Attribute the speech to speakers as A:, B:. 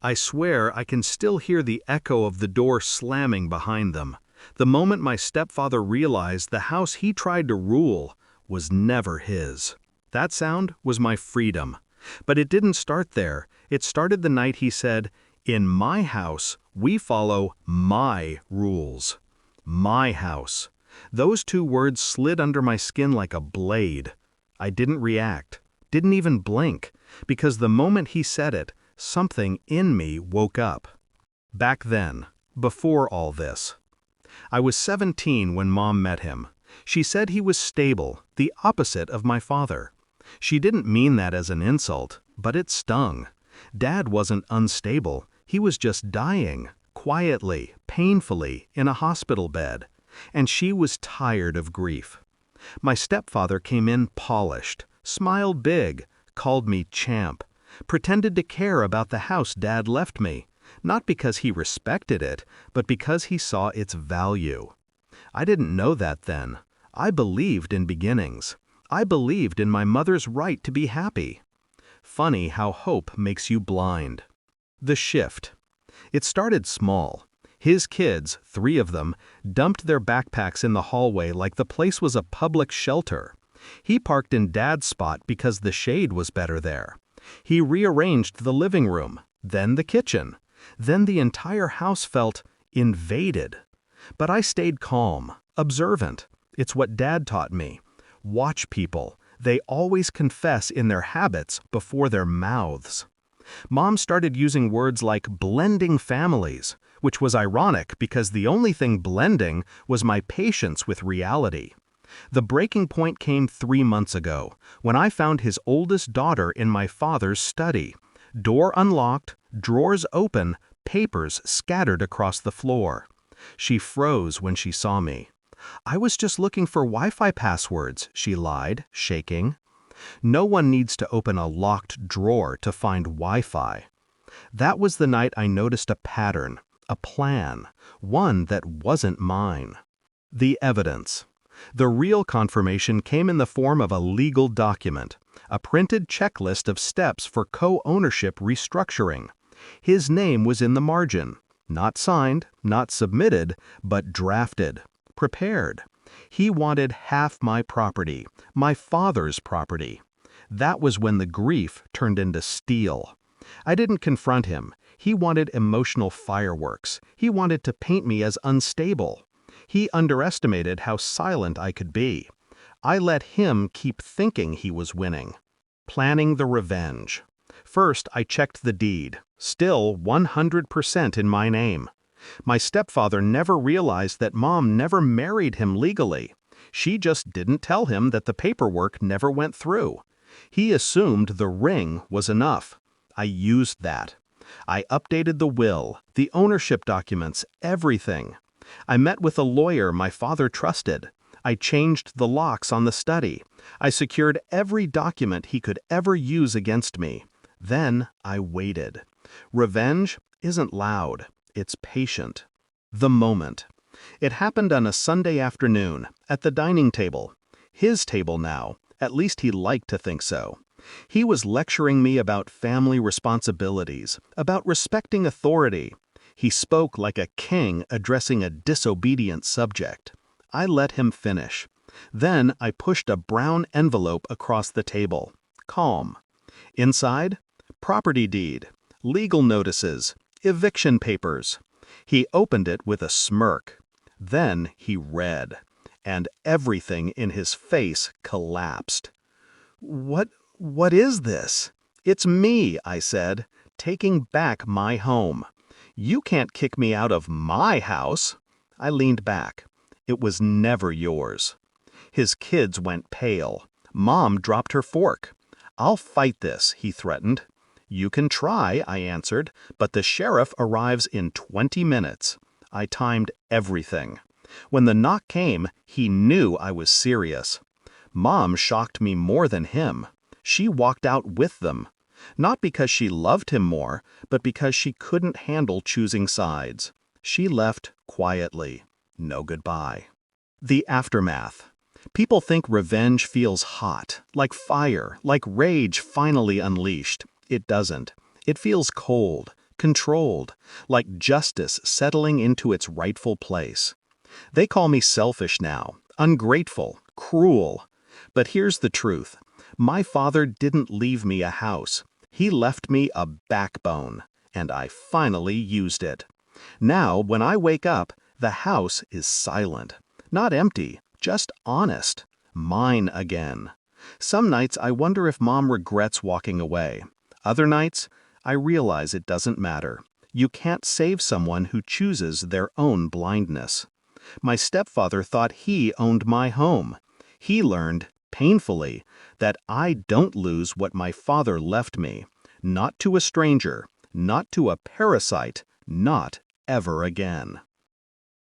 A: I swear I can still hear the echo of the door slamming behind them. The moment my stepfather realized the house he tried to rule was never his. That sound was my freedom. But it didn't start there. It started the night he said, "In my house, we follow my rules." My house. Those two words slid under my skin like a blade. I didn't react, didn't even blink, because the moment he said it, something in me woke up. Back then, before all this. I was 17 when Mom met him. She said he was stable, the opposite of my father. She didn't mean that as an insult, but it stung. Dad wasn't unstable, he was just dying, quietly, painfully, in a hospital bed. And she was tired of grief. My stepfather came in polished, smiled big, called me champ, pretended to care about the house Dad left me, not because he respected it, but because he saw its value. I didn't know that then. I believed in beginnings. I believed in my mother's right to be happy. Funny how hope makes you blind. The shift. It started small. His kids, 3 of them, dumped their backpacks in the hallway like the place was a public shelter. He parked in Dad's spot because the shade was better there. He rearranged the living room, then the kitchen. Then the entire house felt invaded. But I stayed calm, observant. It's what Dad taught me. Watch people. They always confess in their habits before their mouths. Mom started using words like blending families, which was ironic because the only thing blending was my patience with reality. The breaking point came 3 months ago, when I found his oldest daughter in my father's study. Door unlocked, drawers open, papers scattered across the floor. She froze when she saw me. "I was just looking for Wi-Fi passwords," she lied, shaking. No one needs to open a locked drawer to find Wi-Fi. That was the night I noticed a pattern, a plan, one that wasn't mine. The evidence. The real confirmation came in the form of a legal document, a printed checklist of steps for co-ownership restructuring. His name was in the margin, not signed, not submitted, but drafted, prepared. He wanted half my property, my father's property. That was when the grief turned into steel. I didn't confront him. He wanted emotional fireworks. He wanted to paint me as unstable. He underestimated how silent I could be. I let him keep thinking he was winning. Planning the revenge. First, I checked the deed. Still 100% in my name. My stepfather never realized that Mom never married him legally. She just didn't tell him that the paperwork never went through. He assumed the ring was enough. I used that. I updated the will, the ownership documents, everything. I met with a lawyer my father trusted. I changed the locks on the study. I secured every document he could ever use against me. Then I waited. Revenge isn't loud. It's patient. The moment. It happened on a Sunday afternoon, at the dining table. His table now, at least he liked to think so. He was lecturing me about family responsibilities, about respecting authority. He spoke like a king addressing a disobedient subject. I let him finish. Then I pushed a brown envelope across the table. Calm. Inside, property deed, legal notices, eviction papers. He opened it with a smirk. Then he read, and everything in his face collapsed. What is this?" "It's me," I said, "taking back my home. You can't kick me out of my house." I leaned back. "It was never yours." His kids went pale. Mom dropped her fork. "I'll fight this," he threatened. "You can try," I answered, "but the sheriff arrives in 20 minutes. I timed everything. When the knock came, he knew I was serious. Mom shocked me more than him. She walked out with them. Not because she loved him more, but because she couldn't handle choosing sides. She left quietly. No goodbye. The aftermath. People think revenge feels hot, like fire, like rage finally unleashed. It doesn't. It feels cold, controlled, like justice settling into its rightful place. They call me selfish now, ungrateful, cruel. But here's the truth. My father didn't leave me a house. He left me a backbone, and I finally used it. Now, when I wake up, the house is silent. Not empty, just honest. Mine again. Some nights I wonder if Mom regrets walking away. Other nights, I realize it doesn't matter. You can't save someone who chooses their own blindness. My stepfather thought he owned my home. He learned, painfully, that I don't lose what my father left me. Not to a stranger, not to a parasite, not ever again.